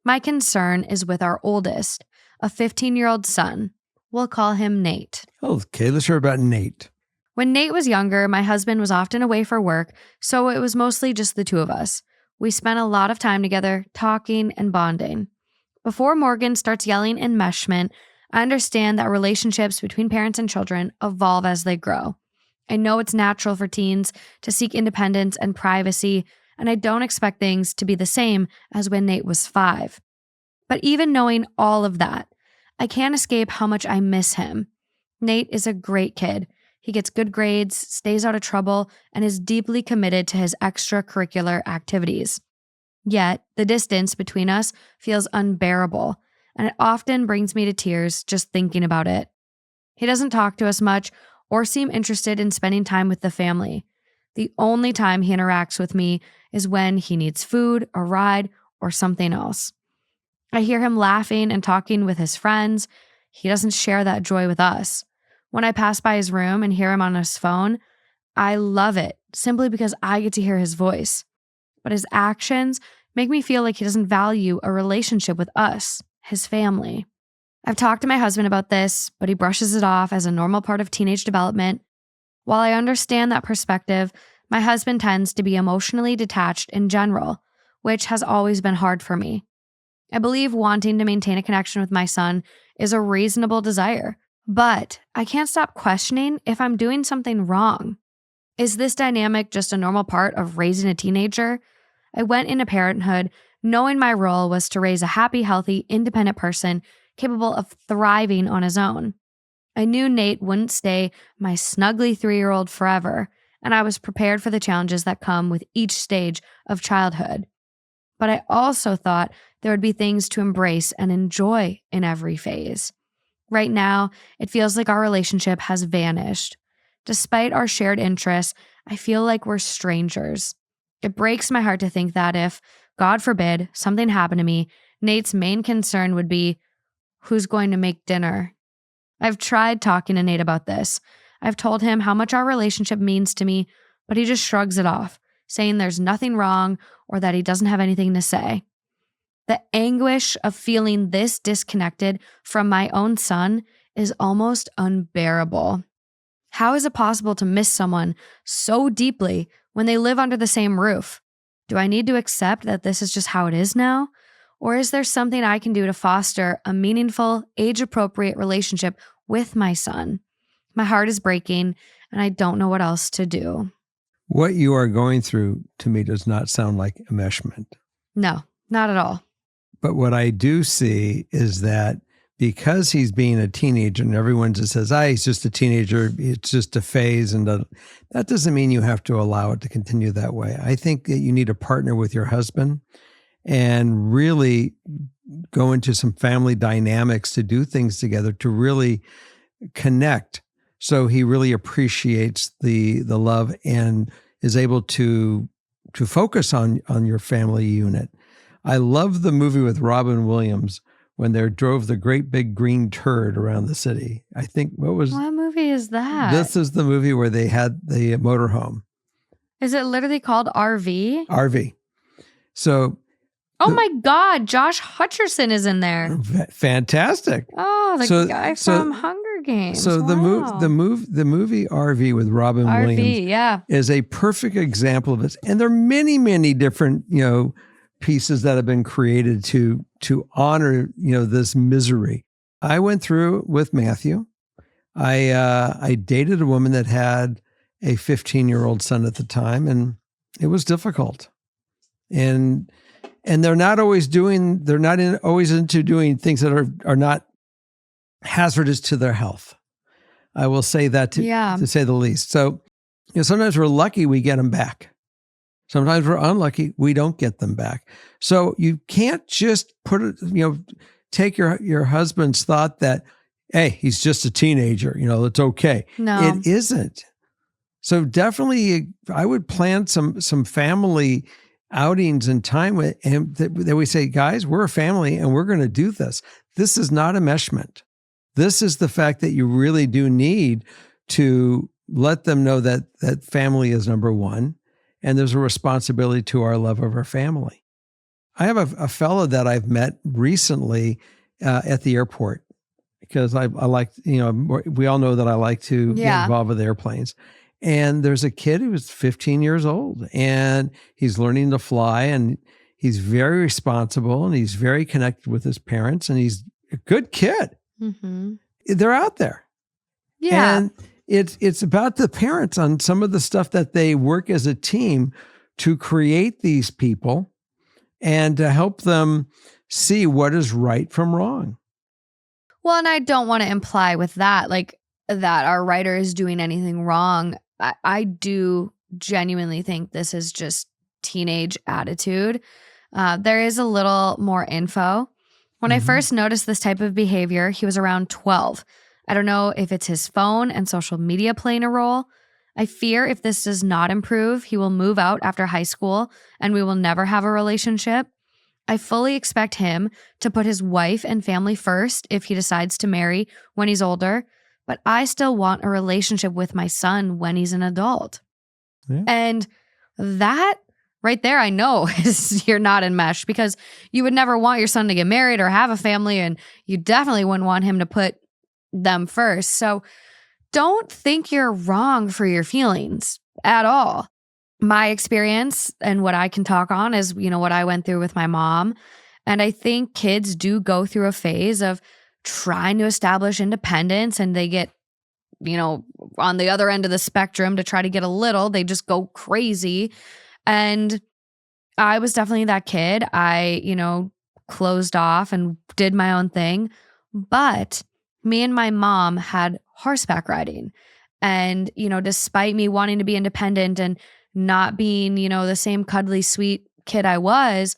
My concern is with our oldest, a 15-year-old son. We'll call him Nate. Okay, let's hear about Nate. When Nate was younger, my husband was often away for work, so it was mostly just the 2 of us. We spent a lot of time together, talking and bonding. Before Morgan starts yelling enmeshment, I understand that relationships between parents and children evolve as they grow. I know it's natural for teens to seek independence and privacy, and I don't expect things to be the same as when Nate was 5. But even knowing all of that, I can't escape how much I miss him. Nate is a great kid. He gets good grades, stays out of trouble, and is deeply committed to his extracurricular activities. Yet, the distance between us feels unbearable, and it often brings me to tears just thinking about it. He doesn't talk to us much or seem interested in spending time with the family. The only time he interacts with me is when he needs food, a ride, or something else. I hear him laughing and talking with his friends. He doesn't share that joy with us. When I pass by his room and hear him on his phone, I love it simply because I get to hear his voice. But his actions make me feel like he doesn't value a relationship with us, his family. I've talked to my husband about this, but he brushes it off as a normal part of teenage development. While I understand that perspective, my husband tends to be emotionally detached in general, which has always been hard for me. I believe wanting to maintain a connection with my son is a reasonable desire, but I can't stop questioning if I'm doing something wrong. Is this dynamic just a normal part of raising a teenager? I went into parenthood knowing my role was to raise a happy, healthy, independent person capable of thriving on his own. I knew Nate wouldn't stay my snuggly 3-year-old forever, and I was prepared for the challenges that come with each stage of childhood. But I also thought there would be things to embrace and enjoy in every phase. Right now, it feels like our relationship has vanished. Despite our shared interests, I feel like we're strangers. It breaks my heart to think that if, God forbid, something happened to me, Nate's main concern would be, who's going to make dinner? I've tried talking to Nate about this. I've told him how much our relationship means to me, but he just shrugs it off, saying there's nothing wrong or that he doesn't have anything to say. The anguish of feeling this disconnected from my own son is almost unbearable. How is it possible to miss someone so deeply when they live under the same roof? Do I need to accept that this is just how it is now? Or is there something I can do to foster a meaningful, age-appropriate relationship with my son? My heart is breaking, and I don't know what else to do. What you are going through to me does not sound like enmeshment. No, not at all. But what I do see is that because he's being a teenager and everyone just says, he's just a teenager, it's just a phase, and that doesn't mean you have to allow it to continue that way. I think that you need to partner with your husband and really go into some family dynamics to do things together to really connect. So he really appreciates the love and is able to focus on your family unit. I love the movie with Robin Williams when they drove the great big green turd around the city. I think, what movie is that? This is the movie where they had the motorhome. Is it literally called RV? RV. So, oh my God, Josh Hutcherson is in there. Fantastic. Oh, the guy from Hunger Games. So the movie RV with Robin Williams is a perfect example of this. And there are many, many different, pieces that have been created to honor, this misery. I went through with Matthew. I dated a woman that had a 15-year-old son at the time, and it was difficult. And they're not always always into doing things that are not hazardous to their health. I will say that to say the least. So, sometimes we're lucky we get them back. Sometimes we're unlucky, we don't get them back. So you can't just take your husband's thought that, hey, he's just a teenager, it's okay. No. It isn't. So definitely I would plan some family outings and time with him that we say, guys, we're a family and we're going to do this. This is not enmeshment. This is the fact that you really do need to let them know that family is number one. And there's a responsibility to our love of our family. I have a fellow that I've met recently at the airport because I like, we all know that I like to get involved with airplanes. And there's a kid who's 15 years old and he's learning to fly and he's very responsible and he's very connected with his parents and he's a good kid. Mm-hmm. They're out there. Yeah. And it's about the parents on some of the stuff that they work as a team to create these people and to help them see what is right from wrong. Well, and I don't want to imply with that, that our writer is doing anything wrong. I do genuinely think this is just teenage attitude. There is a little more info. When I first noticed this type of behavior, he was around 12. I don't know if it's his phone and social media playing a role. I fear if this does not improve, he will move out after high school and we will never have a relationship. I fully expect him to put his wife and family first if he decides to marry when he's older, but I still want a relationship with my son when he's an adult. Yeah. And that right there, I know you're not enmeshed, because you would never want your son to get married or have a family, and you definitely wouldn't want him to put them first. So don't think you're wrong for your feelings at all. My experience and what I can talk on is, what I went through with my mom. And I think kids do go through a phase of trying to establish independence, and they get, on the other end of the spectrum to try to get a little, they just go crazy. And I was definitely that kid. I, closed off and did my own thing. But me and my mom had horseback riding. And, despite me wanting to be independent and not being, the same cuddly, sweet kid I was,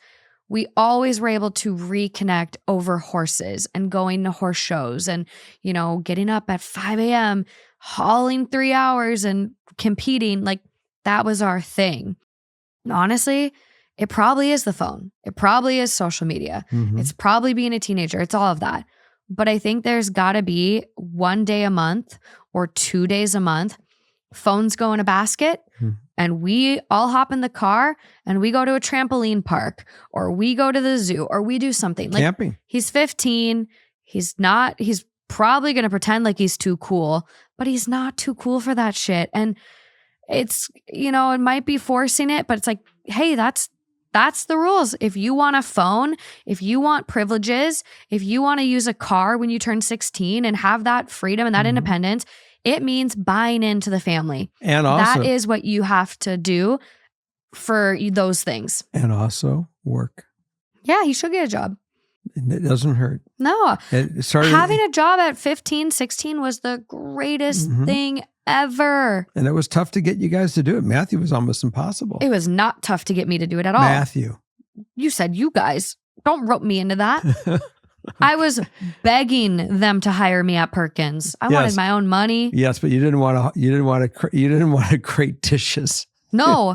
we always were able to reconnect over horses and going to horse shows and, getting up at 5 a.m., hauling 3 hours and competing. Like, that was our thing. Honestly, it probably is the phone. It probably is social media. Mm-hmm. It's probably being a teenager. It's all of that. But I think there's got to be 1 day a month or 2 days a month, phones go in a basket, and we all hop in the car and we go to a trampoline park, or we go to the zoo, or we do something. Like, camping. He's 15. He's probably going to pretend like he's too cool, but he's not too cool for that shit. And it's, it might be forcing it, but it's like, hey, that's the rules. If you want a phone, if you want privileges, if you want to use a car when you turn 16 and have that freedom and that independence, it means buying into the family. And also, that is what you have to do for those things. And also work. Yeah, he should get a job. It doesn't hurt. No. Having a job at 15, 16 was the greatest thing ever. And it was tough to get you guys to do it. Matthew was almost impossible. It was not tough to get me to do it at all. Matthew. You said you guys. Don't rope me into that. I was begging them to hire me at Perkins. I wanted my own money. Yes, but you didn't want to crate dishes. No,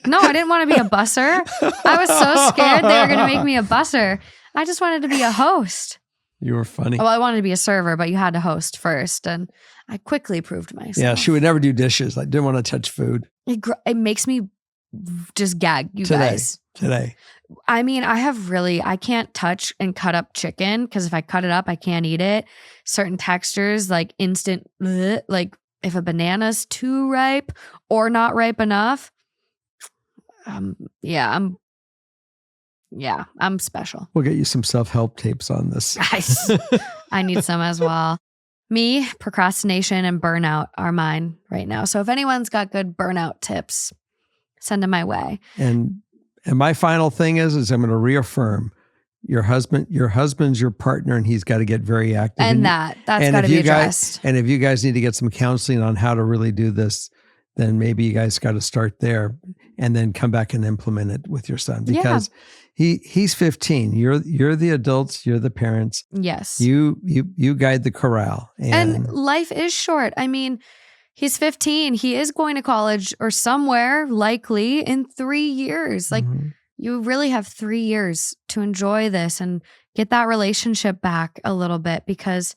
I didn't want to be a busser. I was so scared they were going to make me a busser. I just wanted to be a host. You were funny. Well, I wanted to be a server, but you had to host first. And I quickly proved myself. Yeah, she would never do dishes. I didn't want to touch food. It makes me just gag, guys. Today. I mean, I can't touch and cut up chicken, because if I cut it up, I can't eat it. Certain textures, like instant, like if a banana's too ripe or not ripe enough, I'm special. We'll get you some self-help tapes on this. I need some as well. Me, procrastination and burnout are mine right now. So if anyone's got good burnout tips, send them my way. And my final thing is I'm going to reaffirm your husband's your partner, and he's got to get very active. And that's got to be addressed. And if you guys need to get some counseling on how to really do this, then maybe you guys got to start there and then come back and implement it with your son, because he's 15. You're the adults. You're the parents. Yes. You guide the corral. And life is short. I mean, he's 15. He is going to college or somewhere likely in 3 years. Like, you really have 3 years to enjoy this and get that relationship back a little bit, because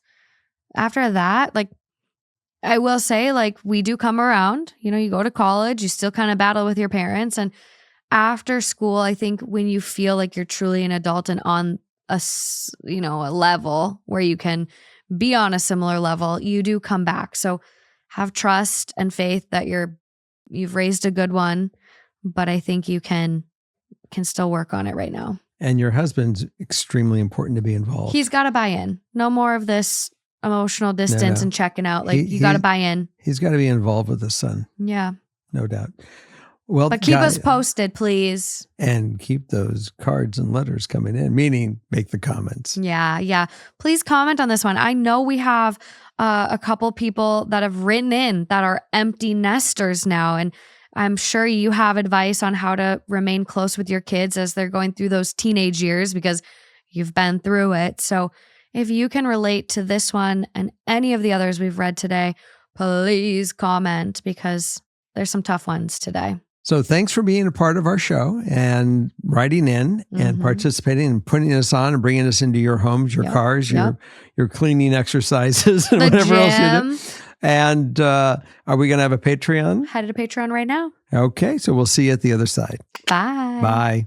after that, like, I will say, like, we do come around. You go to college, you still kind of battle with your parents. And after school, I think when you feel like you're truly an adult and on a level where you can be on a similar level, you do come back. So have trust and faith that you've raised a good one, but I think you can still work on it right now. And your husband's extremely important to be involved. He's got to buy in. No more of this emotional distance and checking out. Like, you got to buy in. He's got to be involved with his son. Yeah. No doubt. Well, but keep us posted, please. And keep those cards and letters coming in, meaning make the comments. Yeah. Please comment on this one. I know we have a couple people that have written in that are empty nesters now. And I'm sure you have advice on how to remain close with your kids as they're going through those teenage years, because you've been through it. So if you can relate to this one and any of the others we've read today, please comment, because there's some tough ones today. So thanks for being a part of our show and writing in and participating and putting us on and bringing us into your homes, your cars, your cleaning exercises and whatever else you do. And are we going to have a Patreon? Headed to Patreon right now. Okay, so we'll see you at the other side. Bye. Bye.